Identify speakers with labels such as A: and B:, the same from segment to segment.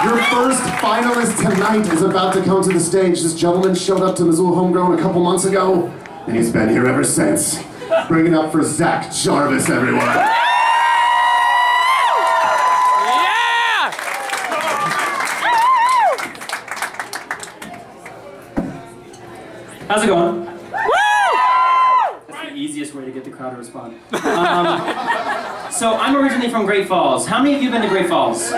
A: Your first finalist tonight is about to come to the stage. This gentleman showed up to Missoula Homegrown a couple months ago, and he's been here ever since. Bring it up for Zach Jarvis, everyone.
B: Yeah!
C: How's it going? That's the easiest way to get the crowd to respond. So I'm originally from Great Falls. How many of you have been to Great Falls?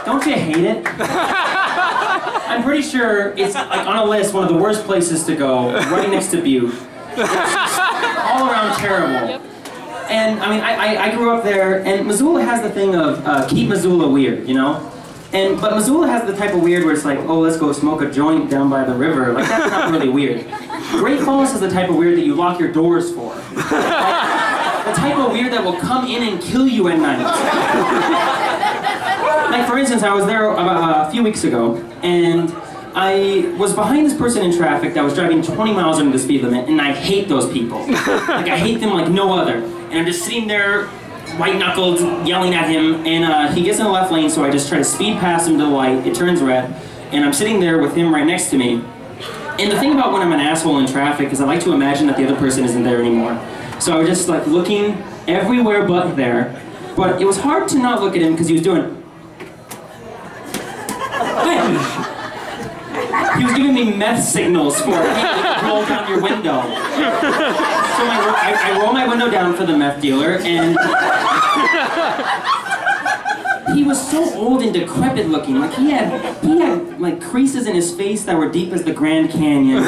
C: Don't you hate it? I'm pretty sure it's like on a list one of the worst places to go, right next to Butte. It's just all around terrible. And I mean, I grew up there, and Missoula has the thing of keep Missoula weird, you know? But Missoula has the type of weird where it's like, oh, let's go smoke a joint down by the river. Like, that's not really weird. Great Falls is the type of weird that you lock your doors for. Like, the type of weird that will come in and kill you at night. Like, for instance, I was there about a few weeks ago, and I was behind this person in traffic that was driving 20 miles under the speed limit, and I hate those people. Like, I hate them like no other. And I'm just sitting there, white-knuckled, yelling at him, and he gets in the left lane, so I just try to speed past him to the light. It turns red, and I'm sitting there with him right next to me. And the thing about when I'm an asshole in traffic is I like to imagine that the other person isn't there anymore. So I was just like looking everywhere but there, but it was hard to not look at him because he was doing... He was giving me meth signals for, hey, roll down your window. So I roll my window down for the meth dealer, and he was so old and decrepit looking. Like he had like creases in his face that were deep as the Grand Canyon,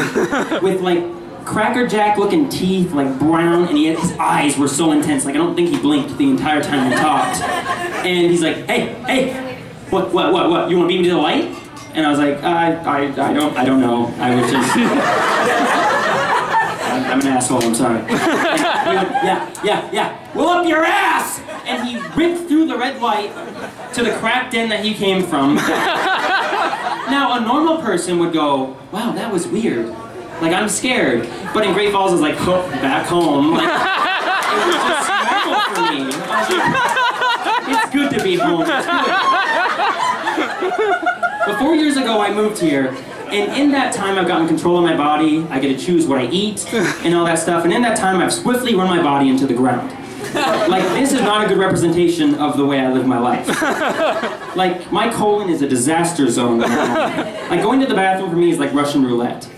C: with like Cracker Jack looking teeth, like brown, and his eyes were so intense. Like I don't think he blinked the entire time he talked. And he's like, hey, what? You want to beat me to the light? And I was like, I don't know. I was just, I'm an asshole, I'm sorry. And he went, yeah, well up your ass! And he ripped through the red light to the crap den that he came from. Now, a normal person would go, wow, that was weird. Like, I'm scared. But in Great Falls, it's like, oh, back home. Like, it was just normal for me. It's good to be home, it's good. But 4 years ago, I moved here, and in that time, I've gotten control of my body. I get to choose what I eat, and all that stuff, and in that time, I've swiftly run my body into the ground. Like, this is not a good representation of the way I live my life. Like, my colon is a disaster zone. Like, going to the bathroom for me is like Russian roulette.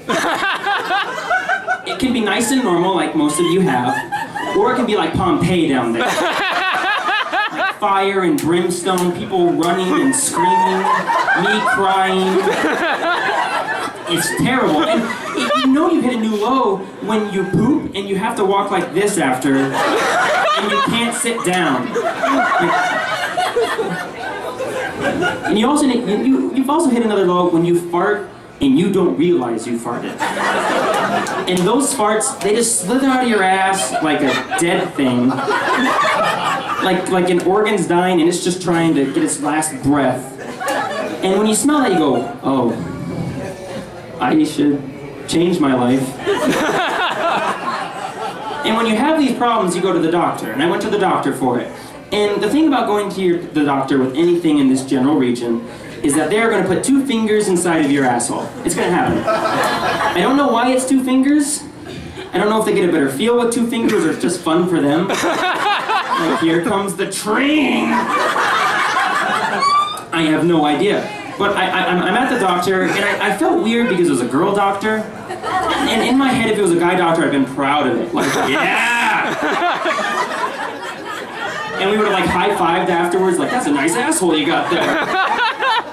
C: It can be nice and normal, like most of you have, or it can be like Pompeii down there. Fire and brimstone, people running and screaming, me crying. It's terrible. And you know you hit a new low when you poop and you have to walk like this after, and you can't sit down. And you also you've also hit another low when you fart and you don't realize you farted. And those farts, they just slither out of your ass like a dead thing. Like an organ's dying and it's just trying to get its last breath. And when you smell that, you go, oh, I should change my life. And when you have these problems, you go to the doctor. And I went to the doctor for it. And the thing about going to the doctor with anything in this general region is that they're going to put 2 fingers inside of your asshole. It's going to happen. I don't know why it's 2 fingers. I don't know if they get a better feel with 2 fingers or it's just fun for them. Like, here comes the train! I have no idea. But I'm at the doctor, and I felt weird because it was a girl doctor. And in my head, if it was a guy doctor, I'd been proud of it. Like, yeah! And we would have like high-fived afterwards, like, that's a nice asshole you got there.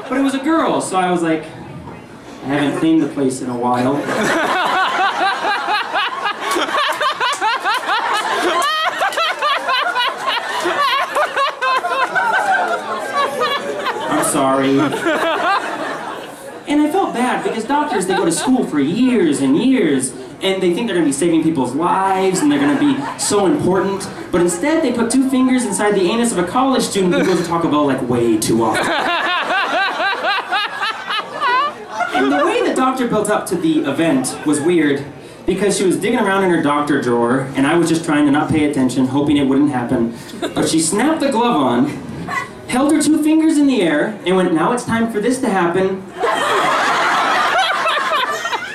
C: But it was a girl, so I was like, I haven't cleaned the place in a while. I'm sorry. And I felt bad because doctors, they go to school for years and years, and they think they're going to be saving people's lives, and they're going to be so important, but instead they put 2 fingers inside the anus of a college student who goes to Taco Bell like way too often. And the way the doctor built up to the event was weird, because she was digging around in her doctor drawer, and I was just trying to not pay attention, hoping it wouldn't happen, but she snapped the glove on, held her 2 fingers in the air, and went, now it's time for this to happen.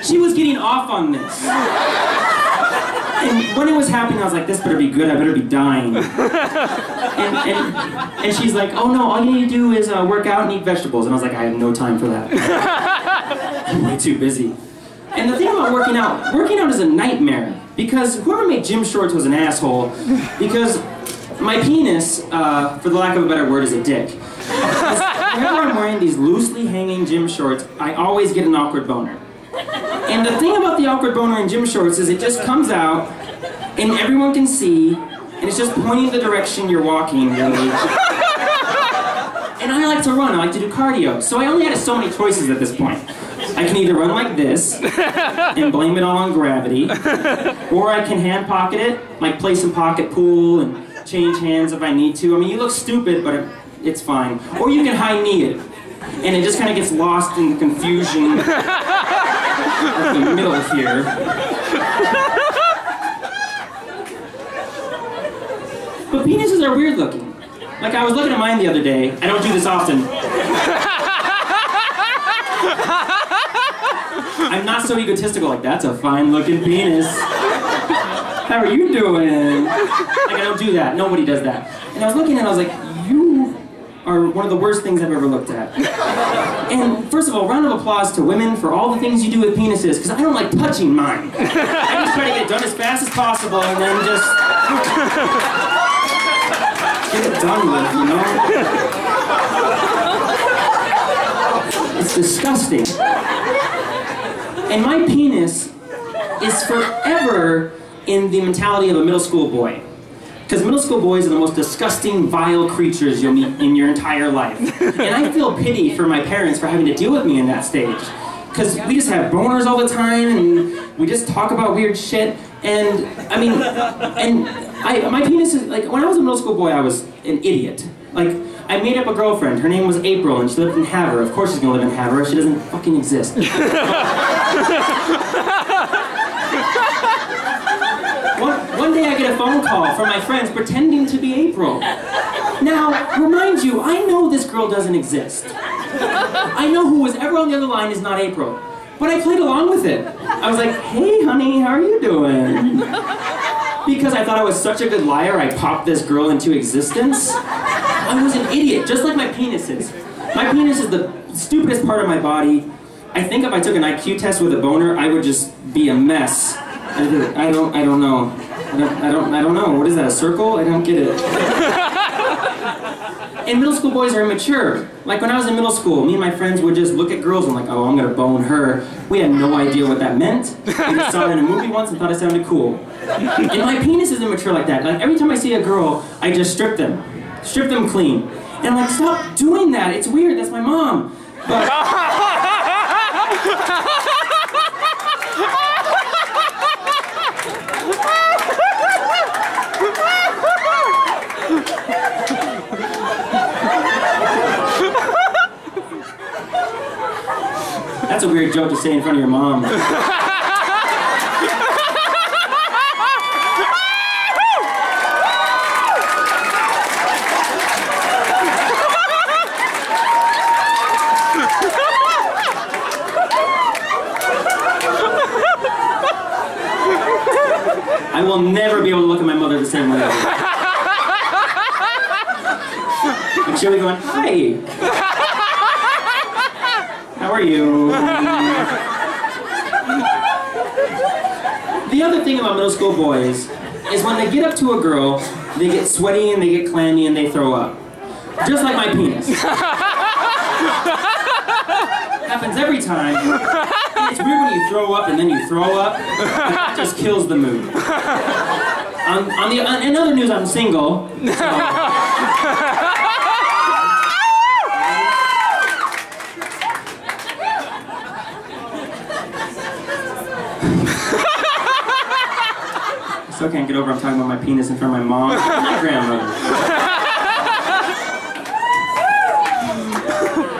C: She was getting off on this. And when it was happening, I was like, this better be good, I better be dying. And she's like, oh no, all you need to do is work out and eat vegetables. And I was like, I have no time for that. I'm way too busy. And the thing about working out is a nightmare. Because whoever made gym shorts was an asshole. Because my penis, for the lack of a better word, is a dick. Whenever I'm wearing these loosely hanging gym shorts, I always get an awkward boner. And the thing about the awkward boner in gym shorts is it just comes out, and everyone can see, and it's just pointing the direction you're walking, really. And I like to run, I like to do cardio, so I only had so many choices at this point. I can either run like this, and blame it all on gravity, or I can hand pocket it, like play some pocket pool, and change hands if I need to. I mean, you look stupid, but it's fine. Or you can high knee it, and it just kind of gets lost in the confusion of the middle here. But penises are weird looking. Like, I was looking at mine the other day. I don't do this often. I'm not so egotistical, like, that's a fine looking penis. How are you doing? Like, I don't do that. Nobody does that. And I was looking and I was like, you are one of the worst things I've ever looked at. And first of all, round of applause to women for all the things you do with penises, because I don't like touching mine. I just try to get it done as fast as possible and then just get it done with, you know? It's disgusting. And my penis is forever in the mentality of a middle school boy. Because middle school boys are the most disgusting, vile creatures you'll meet in your entire life. And I feel pity for my parents for having to deal with me in that stage. Because we just have boners all the time, and we just talk about weird shit. And, I mean, my penis is, like, when I was a middle school boy, I was an idiot. Like, I made up a girlfriend, her name was April, and she lived in Havre. Of course she's gonna live in Havre, she doesn't fucking exist. One day I get a phone call from my friends pretending to be April. Now, remind you, I know this girl doesn't exist. I know who was ever on the other line is not April. But I played along with it. I was like, hey honey, how are you doing? Because I thought I was such a good liar, I popped this girl into existence. I was an idiot, just like my penis is. My penis is the stupidest part of my body. I think if I took an IQ test with a boner, I would just be a mess. I don't know. I don't know. What is that, a circle? I don't get it. And middle school boys are immature. Like when I was in middle school, me and my friends would just look at girls and like, oh, I'm gonna bone her. We had no idea what that meant. We just saw it in a movie once and thought it sounded cool. And my penis is immature like that. Like every time I see a girl, I just strip them clean. And I'm like, stop doing that. It's weird. That's my mom. But that's a weird joke to say in front of your mom. I will never be able to look at my mother the same way. And she'll be going, hi. How are you? The other thing about middle school boys is when they get up to a girl, they get sweaty and they get clammy and they throw up. Just like my penis. Happens every time. And it's weird when you throw up and then you throw up. It just kills the mood. In other news, I'm single. So. I still can't get over I'm talking about my penis in front of my mom and my grandmother.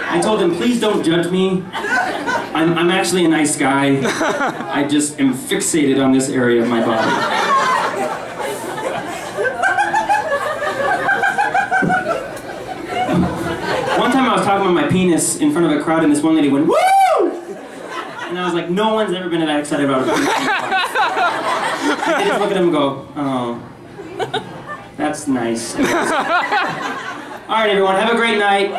C: I told them, please don't judge me. I'm actually a nice guy. I just am fixated on this area of my body. of my penis in front of a crowd, and this one lady went, woo! And I was like, no one's ever been that excited about a penis. I just look at him and go, oh, that's nice. All right, everyone, have a great night.